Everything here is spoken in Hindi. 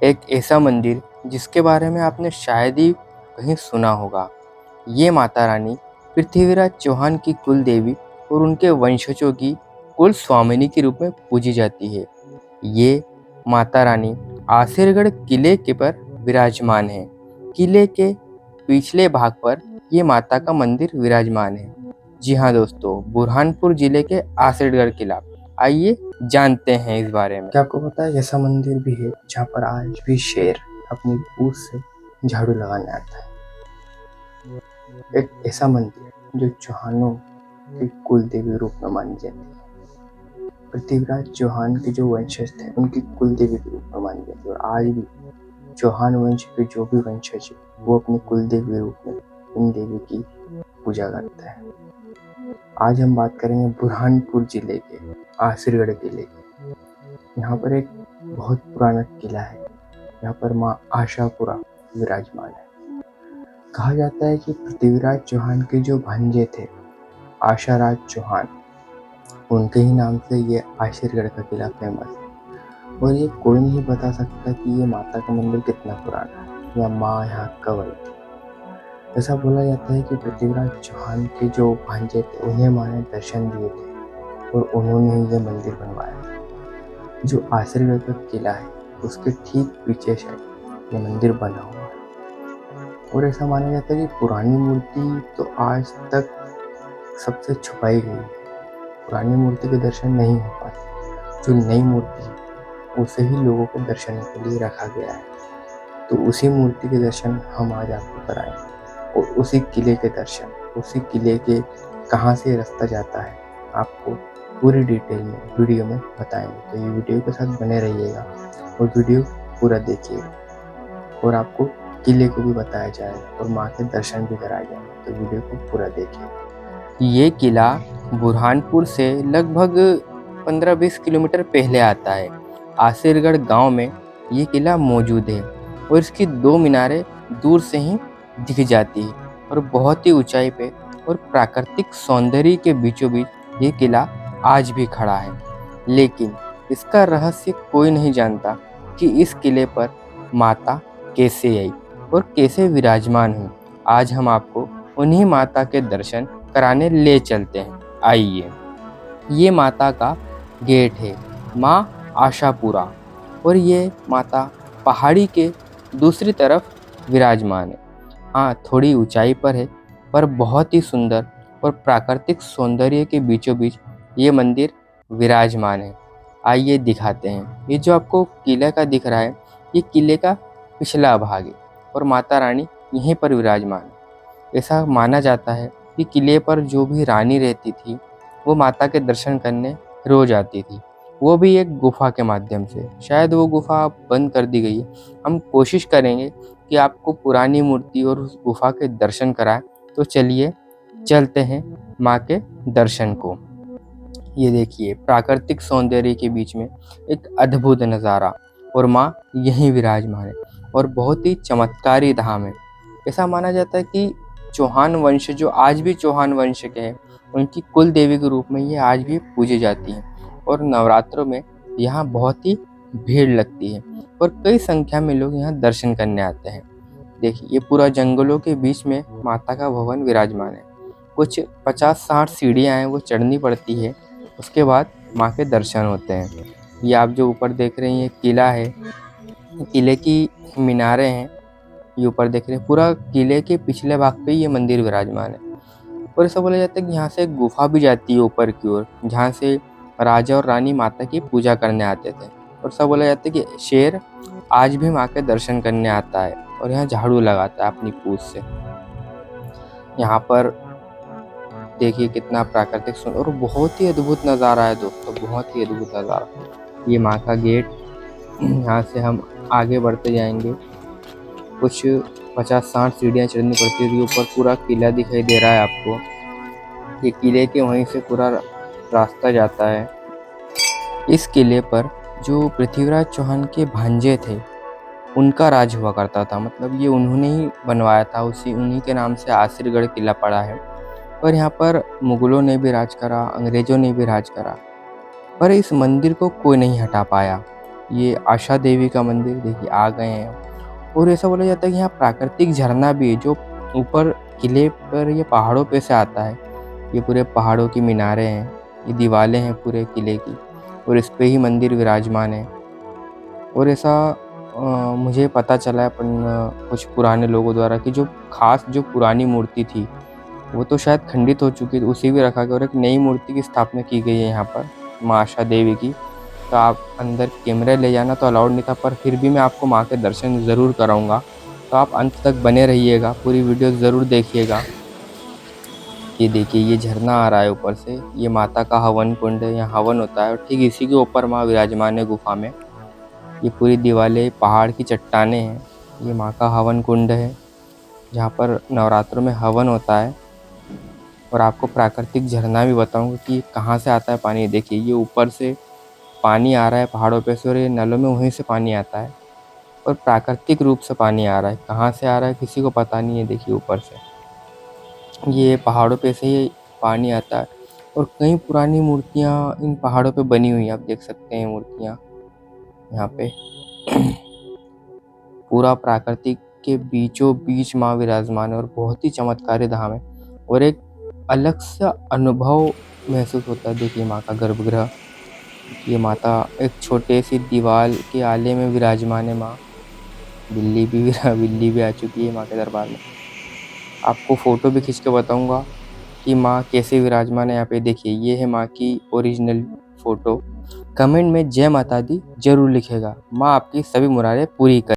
एक ऐसा मंदिर जिसके बारे में आपने शायद ही कहीं सुना होगा। ये माता रानी पृथ्वीराज चौहान की कुल देवी और उनके वंशजों की कुल स्वामिनी के रूप में पूजी जाती है। ये माता रानी आसिरगढ़ किले के पर विराजमान है। किले के पिछले भाग पर ये माता का मंदिर विराजमान है। जी हाँ दोस्तों, बुरहानपुर जिले के आसिरगढ़ किला। आइए जानते हैं इस बारे में। क्या आपको पता है ऐसा मंदिर भी है जहाँ पर आज भी शेर अपनी पूंछ से झाड़ू लगाने आता है। एक ऐसा मंदिर जो चौहानों की कुल देवी रूप में मानी जाती है। पृथ्वीराज चौहान के जो वंशज थे उनकी कुल देवी के रूप में मानी जाती है और आज भी चौहान वंश के जो भी वंशज है वो अपनी कुल देवी रूप में इन देवी की पूजा करते हैं। आज हम बात करेंगे बुरहानपुर जिले के आसिरगढ़ किले की। यहाँ पर एक बहुत पुराना किला है। यहाँ पर माँ आशापुरा विराजमान है। कहा जाता है कि पृथ्वीराज चौहान के जो भांजे थे आशाराज चौहान, उनके ही नाम से ये आसिरगढ़ का किला फेमस है। और ये कोई नहीं बता सकता कि ये माता का मंदिर कितना पुराना है या माँ यहाँ कब आई थी। ऐसा बोला जाता है कि पृथ्वीराज चौहान के जो भांजे थे उन्हें माँ ने दर्शन दिए थे और उन्होंने ही ये मंदिर बनवाया। जो आसिरगढ़ का किला है उसके ठीक पीछे शायद ये मंदिर बना हुआ है। और ऐसा माना जाता है कि पुरानी मूर्ति तो आज तक सबसे छुपाई गई है। पुरानी मूर्ति के दर्शन नहीं हो पाते। जो नई मूर्ति है उसे ही लोगों के दर्शन के लिए रखा गया है। तो उसी मूर्ति के दर्शन हम आज आपको कराएंगे और उसी किले के दर्शन, उसी किले के कहाँ से रास्ता जाता है आपको पूरी डिटेल में वीडियो में बताएंगे। तो ये वीडियो के साथ बने रहिएगा और वीडियो पूरा देखिएगा और आपको किले को भी बताया जाएगा और माँ के दर्शन भी कराए जाएंगे। तो वीडियो को पूरा देखिए। ये किला बुरहानपुर से लगभग 15-20 किलोमीटर पहले आता है। आसिरगढ़ गांव में ये किला मौजूद है और इसकी 2 मीनारें दूर से ही दिख जाती है और बहुत ही ऊंचाई पे और प्राकृतिक सौंदर्य के बीचों बीच ये किला आज भी खड़ा है। लेकिन इसका रहस्य कोई नहीं जानता कि इस किले पर माता कैसे आई और कैसे विराजमान हुई। आज हम आपको उन्हीं माता के दर्शन कराने ले चलते हैं। आइए। ये माता का गेट है, माँ आशापुरा, और ये माता पहाड़ी के दूसरी तरफ विराजमान है। हाँ, थोड़ी ऊंचाई पर है पर बहुत ही सुंदर और प्राकृतिक सौंदर्य के बीचों बीच ये मंदिर विराजमान है। आइए दिखाते हैं। ये जो आपको किले का दिख रहा है ये किले का पिछला भाग है और माता रानी यहीं पर विराजमान है। ऐसा माना जाता है कि किले पर जो भी रानी रहती थी वो माता के दर्शन करने रोज आती थी, वो भी एक गुफा के माध्यम से। शायद वो गुफा बंद कर दी गई है। हम कोशिश करेंगे कि आपको पुरानी मूर्ति और उस गुफा के दर्शन कराएं। तो चलिए चलते हैं माँ के दर्शन को। ये देखिए, प्राकृतिक सौंदर्य के बीच में एक अद्भुत नज़ारा और माँ यहीं विराजमान है और बहुत ही चमत्कारी धाम है। ऐसा माना जाता है कि चौहान वंश जो आज भी चौहान वंश के हैं उनकी कुल देवी के रूप में ये आज भी पूजी जाती हैं और नवरात्रों में यहाँ बहुत ही भीड़ लगती है और कई संख्या में लोग यहाँ दर्शन करने आते हैं। देखिए, ये पूरा जंगलों के बीच में माता का भवन विराजमान है। कुछ 50-60 सीढ़ियाँ हैं वो चढ़नी पड़ती है, उसके बाद माँ के दर्शन होते हैं। ये आप जो ऊपर देख रहे हैं ये किला है, किले की मीनारें हैं। ये ऊपर देख रहे हैं, पूरा किले के पिछले भाग पे ये मंदिर विराजमान है। और ऐसा बोला जाता है कि यहाँ से एक गुफा भी जाती है ऊपर की ओर, जहाँ से राजा और रानी माता की पूजा करने आते थे। और ऐसा बोला जाता है कि शेर आज भी माँ के दर्शन करने आता है और यहाँ झाड़ू लगाता है अपनी पूंछ से। यहाँ पर देखिए कितना प्राकृतिक सुंदर और बहुत ही अद्भुत नज़ारा है दोस्तों, बहुत ही अद्भुत नज़ारा। ये माँ का गेट, यहाँ से हम आगे बढ़ते जाएंगे। कुछ 50-60 सीढ़ियाँ चढ़नी पड़ती है। ऊपर पूरा किला दिखाई दे रहा है आपको। ये किले के वहीं से पूरा रास्ता जाता है। इस किले पर जो पृथ्वीराज चौहान के भांजे थे उनका राज हुआ करता था, मतलब ये उन्होंने ही बनवाया था। उन्हीं के नाम से आसिरगढ़ किला पड़ा है। और यहाँ पर मुगलों ने भी राज करा, अंग्रेज़ों ने भी राज करा, पर इस मंदिर को कोई नहीं हटा पाया। ये आशा देवी का मंदिर देखिए आ गए हैं। और ऐसा बोला जाता है कि यहाँ प्राकृतिक झरना भी है जो ऊपर किले पर या पहाड़ों पे से आता है। ये पूरे पहाड़ों की मीनारें हैं, ये दीवारें हैं पूरे किले की, और इस पे ही मंदिर विराजमान है। और ऐसा मुझे पता चला है कुछ पुराने लोगों द्वारा कि जो पुरानी मूर्ति थी वो तो शायद खंडित हो चुकी थी, उसी को रखा गया और एक नई मूर्ति की स्थापना की गई है यहाँ पर माँ आशा देवी की। तो आप अंदर कैमरे ले जाना तो अलाउड नहीं था, पर फिर भी मैं आपको माँ के दर्शन ज़रूर कराऊंगा। तो आप अंत तक बने रहिएगा, पूरी वीडियो ज़रूर देखिएगा। ये देखिए ये झरना आ रहा है ऊपर से, ये माता का हवन कुंड है, यहाँ हवन होता है और ठीक इसी के ऊपर माँ विराजमान है गुफा में। ये पूरी दीवारें पहाड़ की चट्टानें हैं, ये माँ का हवन कुंड है जहाँ पर नवरात्रों में हवन होता है। और आपको प्राकृतिक झरना भी बताऊंगा कि कहाँ से आता है पानी। देखिए ये ऊपर से पानी आ रहा है पहाड़ों पे से, और ये नलों में वहीं से पानी आता है और प्राकृतिक रूप से पानी आ रहा है। कहाँ से आ रहा है किसी को पता नहीं है। देखिए ऊपर से ये पहाड़ों पे से ही पानी आता है और कई पुरानी मूर्तियाँ इन पहाड़ों पे बनी हुई हैं। आप देख सकते हैं मूर्तियाँ यहाँ पे पूरा प्राकृतिक के बीचों बीच माँ विराजमान है और बहुत ही चमत्कारी धाम है और एक अलग सा अनुभव महसूस होता है। देखिए माँ का गर्भगृह, ये माता एक छोटे सी दीवार के आले में विराजमान है माँ। बिल्ली भी आ चुकी है माँ के दरबार में। आपको फ़ोटो भी खींच के बताऊंगा कि माँ कैसे विराजमान है। यहाँ पे देखिए ये है माँ की ओरिजिनल फ़ोटो। कमेंट में जय माता दी ज़रूर लिखेगा। माँ आपकी सभी मुरादें पूरी कर